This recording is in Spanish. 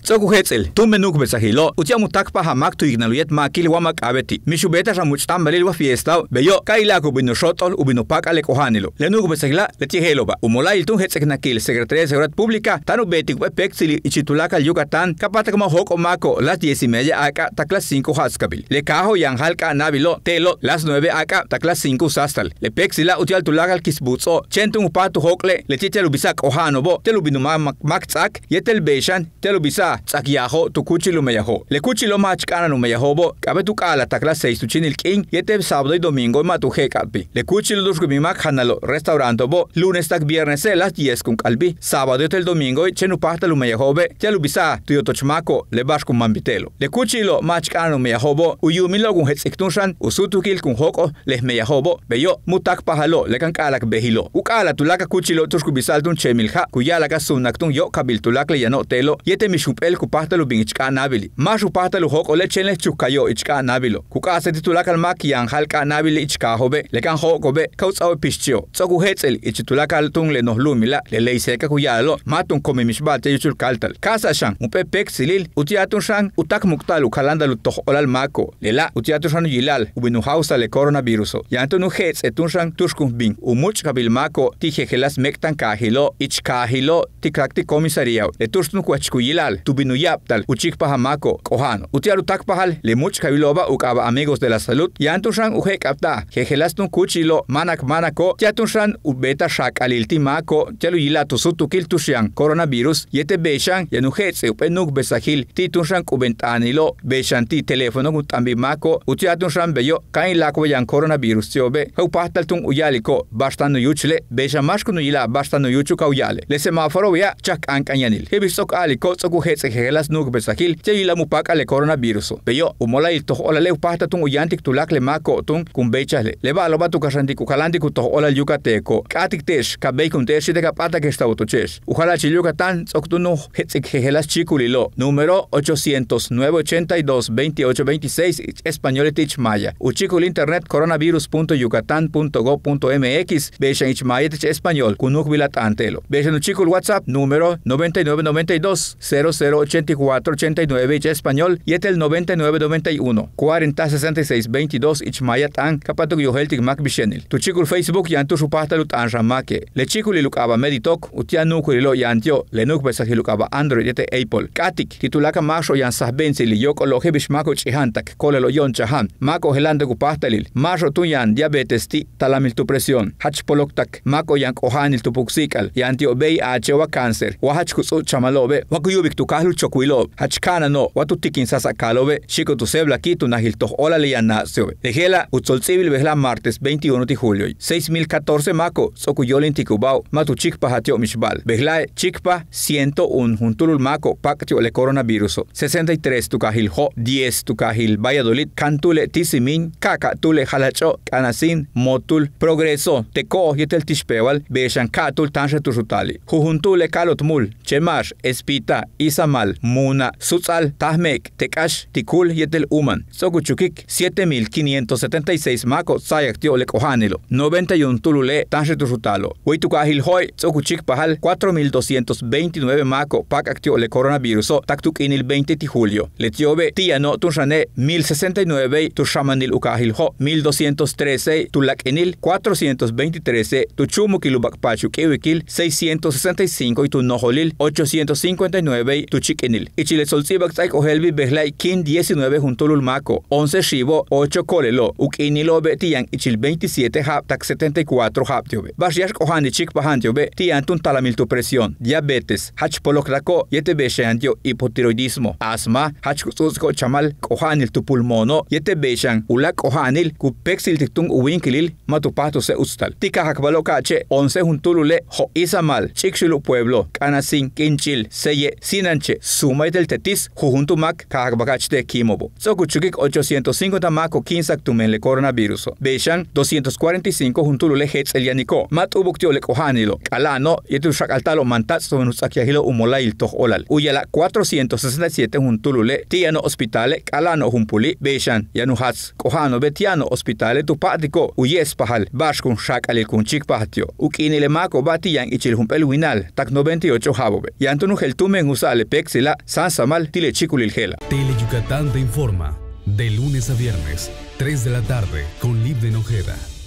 Tsoku hetzel, menuk besahilo, utiamutak pa hamak tu ignaluyet makil wamak abeti. Mishubeta ramuchtam balil wa fiesta, beyo, kaila kubino shotol, ubino pakale kohanilo. Lenuk besahila, letiheloba. Umola iltun hetseknakil, Secretaría de Seguridad Pública, tanu beti pexili ichitulaka Yucatán, kapatakama hoko mako, las 10:30 acá, taklas 5 haskabil. Le cajo yanjalka nabilo, telo, las 9 acá, taklas 5 sastal. Le pexila utial tulakal kisbutso, chentun upatu hokle, le titelubisak ohanobo, telubinuma maktzak, yetel beshan, telubisa, tsakiyaho, tu kuchilu meyaho. Le kuchilo machkana no meyahobo, kabetukala taklas 6 tuchinil king, yete sábado y domingo matu hekapi. Le kuchilo duskubimak hanalo, restaurantobo, lunes tak viernes las 10 kun kalbi, sábado y el domingo chenupahta lumeyahobe, telubisa, tuyotochmako, le bashku mambitelo. Le kuchilo machkana no meyahobo, uyumilo kun hetsektunshan, usutukil kun hoko, le meyahobo, beyo, mutak pahalo, le kankalak behilo. Ukala tulaka kuchilo tuskubisaltun chemilha, kuyalaka sunaktun yo kabil tulak le yano telo, yete mishupel kupahta lubing ichka nabili. Mashupahta luhoko le chenle chukayo ichka nabilo. Kukasa titulakal makiyan halka nabili ichka hobe, le kan hokobe, kautsawe pischio. Tsoku hetzel ichitulakal tun le nohlumila, le leiseka kuyalo, matun komi mishbate yuchul kaltal. Kasa shan, upe pek silil, utiatun shan, utak muktalu kalandalu toh olal mako, le la, utiatun shan yilal, ubinu hausa le coronaviruso. Yantunu hetz etun shan tushkun bing, umuch kabil mako, tijejelas mektan kahilo, ichkahilo, tikrakti komisariao, le tushkun kuachku yilal, tubinu yaptal, uchikpa hamako, kohano. Utiaru takpahal, le much kabiloba ukaba amigos de la salud, yantun shan ujek apta, jejelas tun kuchilo, manak manako, tiatun shan ubeta shak alilti mako, tialu yila tusutukil tushan, coronavirus, yete beshan, yanu hetz upenuk besahil, titun shan kubentanilo, beshan ti telefono kutambi mako, utiatun shan beyo, kain lako yan coronavirus tiobe, haupahtal tun uyaliko, bastano yuchle, beshan mashkunu yila bastano yuchu kauyale. Le semáforo ya chak ankanyanil. Hebistok aliko tsoku hetz jejelas nuk besahil, yila mupak ale coronavirus. Beyo, umola il toh ola le upahta tun uyantik tulak le mako tun kumbechale. Le baloba tu kashantiku kalantiku toh ola yucateco. Katik tesh, kabeikun tesh de kapata que está autochesh. Ujala chi Yucatán tsoktunu hetz jejelas chikulilo. Número 800-982-2826 español tich maya. Uchikul internet coronavirus.yucatan.gov.mx beshan ich maya tich español kunuk vilat antelo. Beshan uchikul WhatsApp número 9992-008489 ich español yetel 9991-406622 ich maya tan kapatuk yoheltik mak bishenil. Tuchikul Facebook yantu supahtalut anramake. Le chikul ilukaba meditok utian nukulilo yantio le nuk besahilukaba Android yete Apple. Katik titulaka masho yan sahbensi li yoko lo hebish mako chihantak kole lo yon chahan. Mako helande kupahtalil. Masho tuyan diabetes ti talamil tu presión. Hachpoloktak mako yan kohanil tu puksikal. Yantio VIH wa cáncer. Wahach kutsu chamalobe. Wakuyubik tu kahlu chokuilo. Hachkana no watu tikin sasakalobe. Shiko tu sebla ki tu nahil toh ola le yan nasiobe. Lejela utzolzibil behla martes 21 de julio. 6014 mako sokuyolin tikubao. Matu chikpa hatio mishbal. Behla chikpa 101 juntulul mako paktio le coronavirus. 63 tu kahil ho. 10 tu kahil Valladolid. Cantule tisimin. Kaka tule halacho. Kanasin motul progreso. Teko yetel tishpewal. Beshan katul tanshe tushutali. Jujuntule kalotmul. Chemash espita isamal muna sutzal tahmek tekash tikul yetel uman. Sokuchukik 7576 mako sayaktio le kohanilo. 91 tulule tanshe tushutalo. Huitu kahil hoy sokuchik pahal 4229 mako pakaktio le coronavirus. Taktuk inil 20 de julio. Letiobe tiano tunshane 1069 tushamanil ukahil ho 1213 tulak enil 423 tuchumu kilubak pachuk ewikil 665 y tu noholil 859 tu chikenil. Ichile solzibak tsaik ohelbi behlai kin 19 juntulul mako 11 shibo 8 kolelo ukinilo be tian ichil 27 hap tak 74 hap tiobe. Bashiash kohani chik pahantiobe tian tun talamil tu presión, diabetes, hachpolokrako yete beshandio hipotiroidismo, asma, hachkutzko chamal kohanil tu pulmono yete beshan ulak kohanil ku pexil tiktung uwinkilil matupahto se ustal. Tika hakbalokache 11 juntulule ho isamal chikshulu pueblo kanasin kinchil seye sinanche sumay del tetis jujuntumak kahakbakachte kimobo. Sokuchukik 850 mako 15 tumen le coronavirus. Beshan 245 juntulule hetz elianiko. Mat ubuktio le kohanilo. Alano yetu shakaltalo mantats somenusakiahilo umolail toh olal. Uyala 467 juntulule tiano hospitale alano humpuli beshan yanuhats kohano betiano hospitale tupatiko uyes pahal bashkun shakalil kunchik pahatio. Ukinile mako batiyan ichil humpel winal tak 98 habobe. Yantunu heltumen usale pexela sáansamal tile chikulil gela. Tele Yucatán te informa de lunes a viernes, 3 de la tarde, con Liv de Nojeda.